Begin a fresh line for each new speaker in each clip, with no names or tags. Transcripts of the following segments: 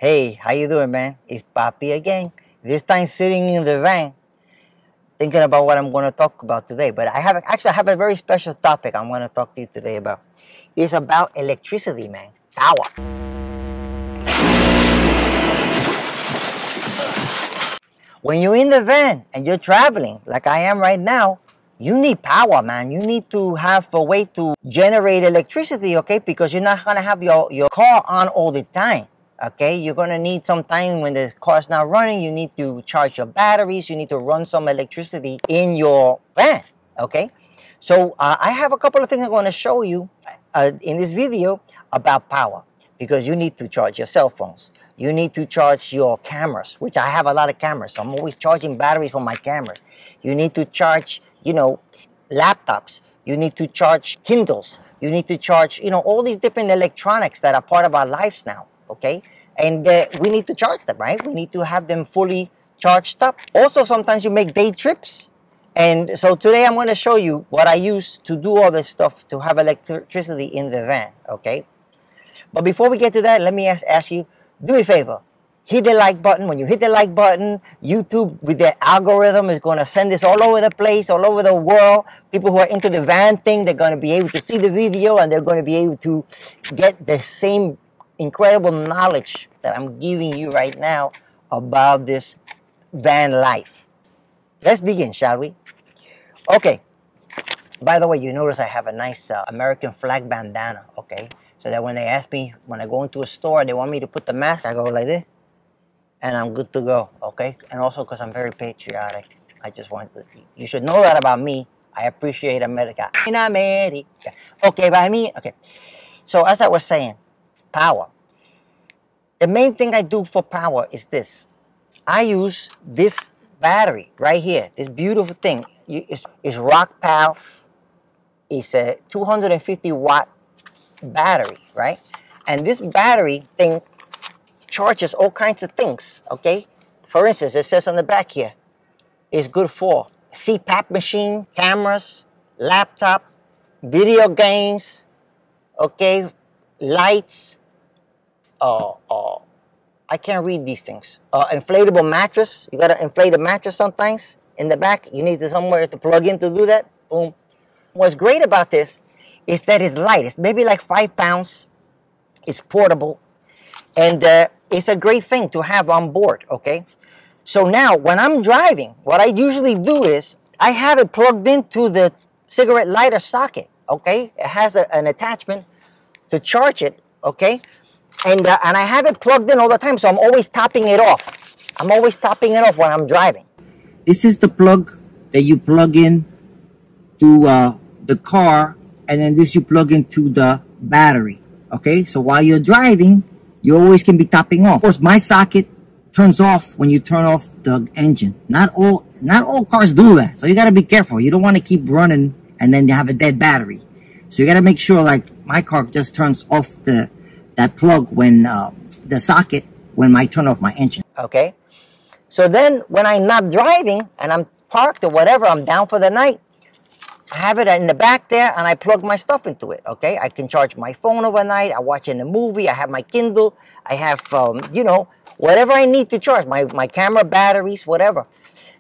Hey, how you doing, man? It's Papi again. This time sitting in the van, thinking about what I'm going to talk about today. But I have a very special topic I'm going to talk to you today about. It's about electricity, man. Power. When you're in the van and you're traveling, like I am right now, you need power, man. You need to have a way to generate electricity, okay? Because you're not going to have your car on all the time. Okay, you're going to need some time when the car's not running. You need to charge your batteries. You need to run some electricity in your van. Okay, so I have a couple of things I'm going to show you in this video about power, because you need to charge your cell phones. You need to charge your cameras, which I have a lot of cameras. So I'm always charging batteries for my cameras. You need to charge, laptops. You need to charge Kindles. You need to charge, all these different electronics that are part of our lives now. Okay, and we need to charge them, right? We need to have them fully charged up. Also, sometimes you make day trips, and so today I'm going to show you what I use to do all this stuff to have electricity in the van. Okay, but before we get to that, let me ask you, do me a favor, hit the like button. When you hit the like button, YouTube with their algorithm is going to send this all over the place, all over the world. People who are into the van thing, they're going to be able to see the video, and they're going to be able to get the same incredible knowledge that I'm giving you right now about this van life. Let's begin, shall we? Okay. By the way, you notice I have a nice American flag bandana, okay? So that when they ask me, when I go into a store, they want me to put the mask, I go like this, and I'm good to go, okay? And also because I'm very patriotic. I just want to, you should know that about me. I appreciate America. In America. Okay, by me, okay. So as I was saying, power. The main thing I do for power is this. I use this battery right here, this beautiful thing. It's Rockpals. It's a 250 watt battery, right? And this battery thing charges all kinds of things, okay? For instance, it says on the back here, it's good for CPAP machine, cameras, laptop, video games, okay, lights, I can't read these things. Inflatable mattress. You gotta inflate a mattress sometimes in the back. You need somewhere to plug in to do that. Boom. What's great about this is that it's light. It's maybe like 5 pounds. It's portable, and it's a great thing to have on board. Okay. So now when I'm driving, what I usually do is I have it plugged into the cigarette lighter socket. Okay. It has an attachment to charge it. Okay. And I have it plugged in all the time, so I'm always topping it off. I'm always topping it off when I'm driving. This is the plug that you plug in to the car, and then this you plug into the battery. Okay, so while you're driving, you always can be topping off. Of course, my socket turns off when you turn off the engine. Not all cars do that, so you got to be careful. You don't want to keep running and then you have a dead battery. So you got to make sure, like my car just turns off that plug when the socket when I turn off my engine. Okay, so then when I'm not driving and I'm parked or whatever, I'm down for the night, I have it in the back there and I plug my stuff into it. Okay, I can charge my phone overnight. I watch in a movie. I have my Kindle. I have whatever I need to charge, my camera batteries, whatever.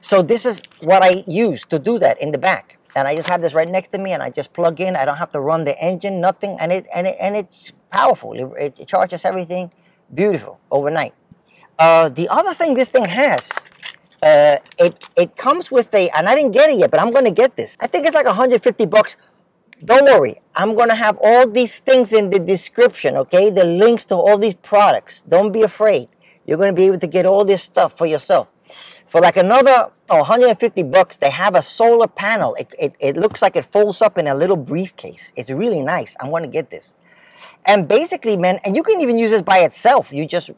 So this is what I use to do that in the back. And I just have this right next to me, and I just plug in. I don't have to run the engine, nothing, and it's powerful. It charges everything beautiful overnight. The other thing this thing has, it comes with and I didn't get it yet, but I'm gonna get this. I think it's like 150 bucks. Don't worry, I'm gonna have all these things in the description. Okay, the links to all these products. Don't be afraid. You're gonna be able to get all this stuff for yourself. For like another 150 bucks, they have a solar panel. It looks like it folds up in a little briefcase. It's really nice. I'm going to get this. And basically, man, and you can even use this by itself. You just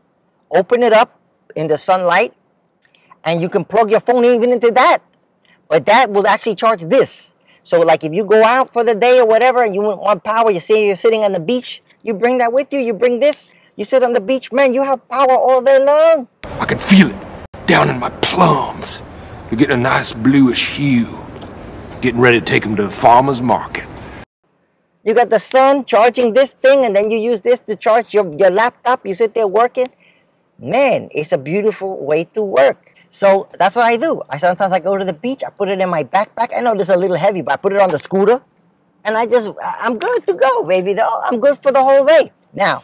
open it up in the sunlight, and you can plug your phone even into that. But that will actually charge this. So like if you go out for the day or whatever, and you want power, you see you're sitting on the beach, you bring that with you. You bring this, you sit on the beach, man, you have power all day long.
I can feel it down in my plums. They're getting a nice bluish hue. Getting ready to take them to the farmer's market.
You got the sun charging this thing, and then you use this to charge your laptop. You sit there working. man, it's a beautiful way to work. So that's what I do. Sometimes I go to the beach, I put it in my backpack. I know this is a little heavy, but I put it on the scooter, and I'm good to go, baby. I'm good for the whole day. Now,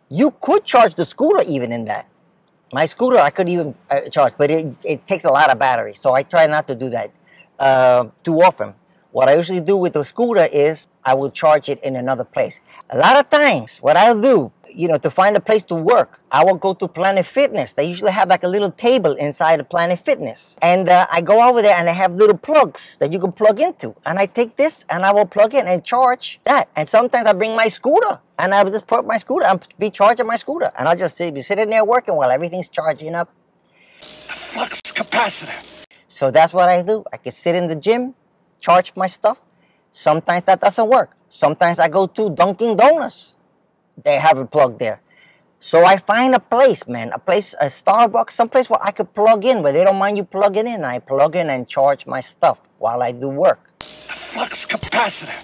you could charge the scooter even in that. My scooter, I could even charge, but it takes a lot of battery, so I try not to do that too often. What I usually do with the scooter is I will charge it in another place. A lot of times, what I'll do, to find a place to work, I will go to Planet Fitness. They usually have like a little table inside of Planet Fitness. And I go over there and they have little plugs that you can plug into. And I take this and I will plug in and charge that. And sometimes I bring my scooter and I will just put my scooter and be charging my scooter. And I'll just be sitting there working while everything's charging up.
The flux capacitor.
So that's what I do. I can sit in the gym, charge my stuff. Sometimes that doesn't work. Sometimes I go to Dunkin' Donuts. They have it plugged there. So I find a place, man, a Starbucks, someplace where I could plug in, where they don't mind you plugging in. I plug in and charge my stuff while I do work.
The flux capacitor.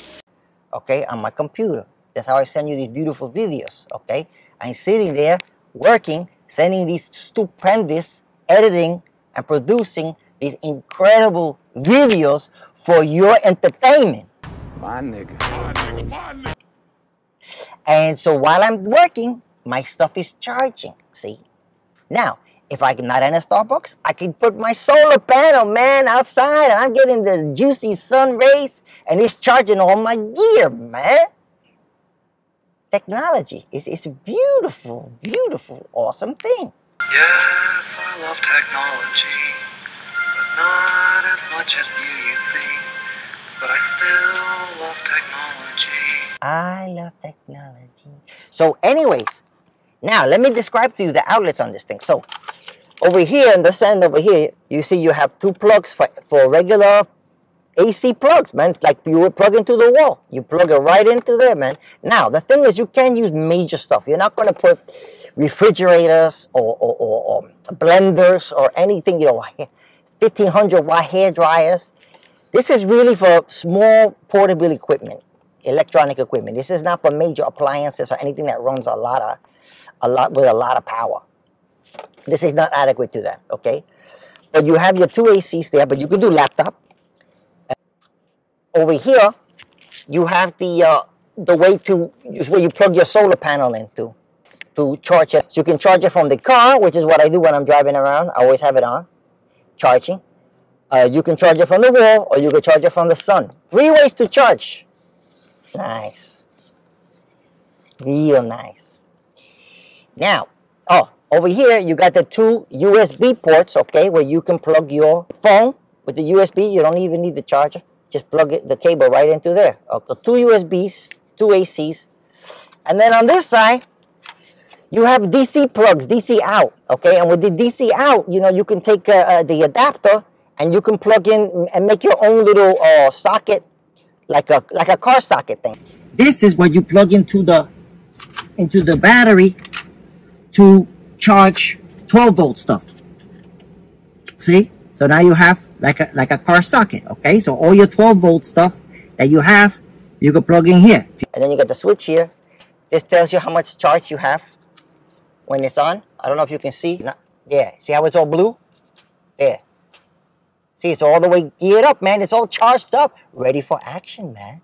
Okay, on my computer. That's how I send you these beautiful videos, okay? I'm sitting there working, sending these stupendous, editing and producing these incredible videos for your entertainment.
My nigga. My nigga. My nigga.
And so while I'm working, my stuff is charging, see? Now, if I'm not in a Starbucks, I can put my solar panel, man, outside, and I'm getting the juicy sun rays, and it's charging all my gear, man. Technology is a beautiful, beautiful, awesome thing.
Yes, I love technology, but not as much as you see. But I still love technology.
I love technology. So anyways, now let me describe to you the outlets on this thing. So over here in this end over here, you see you have two plugs for regular AC plugs, man. Like you would plug into the wall. You plug it right into there, man. Now, the thing is you can't use major stuff. You're not going to put refrigerators or blenders or anything, 1,500 watt hair dryers. This is really for small portable equipment, electronic equipment. This is not for major appliances or anything that runs with a lot of power. This is not adequate to that, okay? But you have your two ACs there, but you can do laptop. Over here, you have the way to use where you plug your solar panel into to charge it. So you can charge it from the car, which is what I do when I'm driving around. I always have it on, charging. You can charge it from the wall, or you can charge it from the sun. 3 ways to charge. Nice. Real nice. Now, over here, you got the 2 USB ports, okay, where you can plug your phone with the USB. You don't even need the charger. Just plug the cable right into there. Okay, 2 USBs, 2 ACs. And then on this side, you have DC plugs, DC out, okay? And with the DC out, you can take the adapter and you can plug in and make your own little socket, like a car socket thing. This is what you plug into the battery to charge 12-volt stuff. See? So now you have like a car socket, okay? So all your 12-volt stuff that you have, you can plug in here. And then you got the switch here. This tells you how much charge you have when it's on. I don't know if you can see. Yeah, see how it's all blue? There. See, it's all the way geared up, man. It's all charged up. Ready for action, man.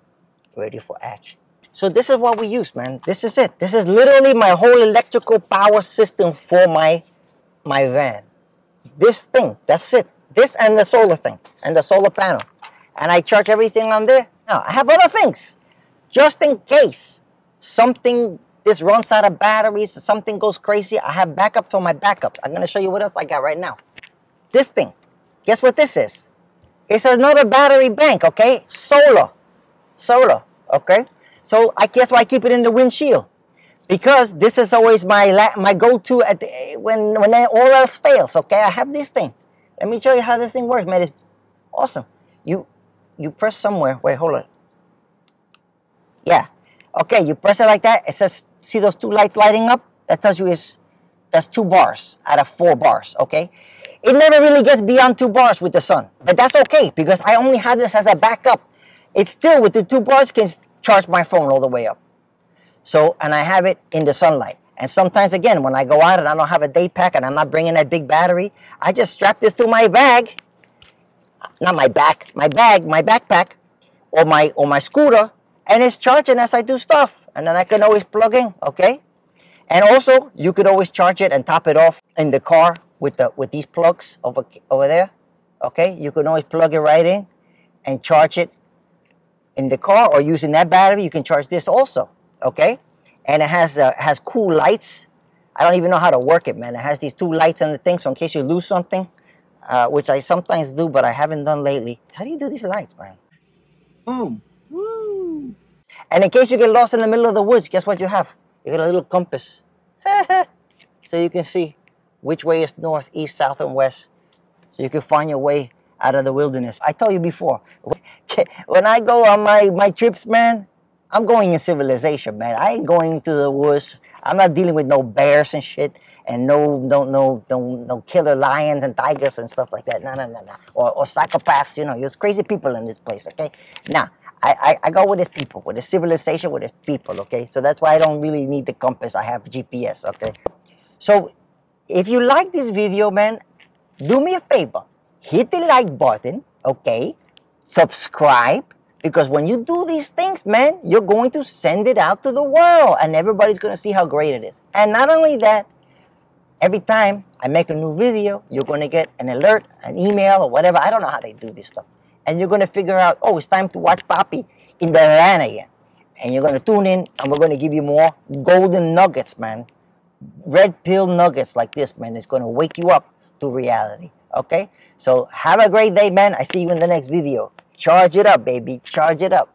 Ready for action. So this is what we use, man. This is it. This is literally my whole electrical power system for my van. This thing, that's it. This and the solar thing, and the solar panel. And I charge everything on there. Now, I have other things. Just in case this runs out of batteries, something goes crazy, I have backup for my backup. I'm going to show you what else I got right now. This thing. Guess what this is? It's another battery bank, okay? Solar, okay? So I guess why I keep it in the windshield. Because this is always my go-to when all else fails, okay? I have this thing. Let me show you how this thing works, man. It's awesome. You press somewhere. Wait, hold on. Yeah. Okay, you press it like that. It says, see those 2 lights lighting up? That tells you that's 2 bars out of 4 bars, okay? It never really gets beyond 2 bars with the sun. But that's okay, because I only have this as a backup. It still, with the 2 bars, can charge my phone all the way up. So, and I have it in the sunlight. And sometimes, again, when I go out and I don't have a day pack and I'm not bringing that big battery, I just strap this to my bag. Not my back, my bag, my backpack, or my scooter, and it's charging as I do stuff. And then I can always plug in, okay? And also, you could always charge it and top it off in the car with these plugs over there, okay? You can always plug it right in and charge it in the car, or using that battery, you can charge this also, okay? And it has cool lights. I don't even know how to work it, man. It has these 2 lights on the thing, so in case you lose something, which I sometimes do, but I haven't done lately. How do you do these lights, man?
Boom. Woo.
And in case you get lost in the middle of the woods, guess what you have? You got a little compass. So you can see which way is north, east, south, and west. So you can find your way out of the wilderness. I told you before, when I go on my trips, man, I'm going in civilization, man. I ain't going to the woods. I'm not dealing with no bears and shit, and no killer lions and tigers and stuff like that. No. Or psychopaths, you know. There's crazy people in this place, okay? Now, I go with his people, with his civilization, with his people, okay? So that's why I don't really need the compass. I have GPS, okay? So if you like this video, man, do me a favor. Hit the like button, okay? Subscribe, because when you do these things, man, you're going to send it out to the world, and everybody's going to see how great it is. And not only that, every time I make a new video, you're going to get an alert, an email, or whatever. I don't know how they do this stuff. And you're going to figure out, oh, it's time to watch Papi in the van again. And you're going to tune in, and we're going to give you more golden nuggets, man. Red pill nuggets like this, man. It's going to wake you up to reality, okay? So have a great day, man. I see you in the next video. Charge it up, baby. Charge it up.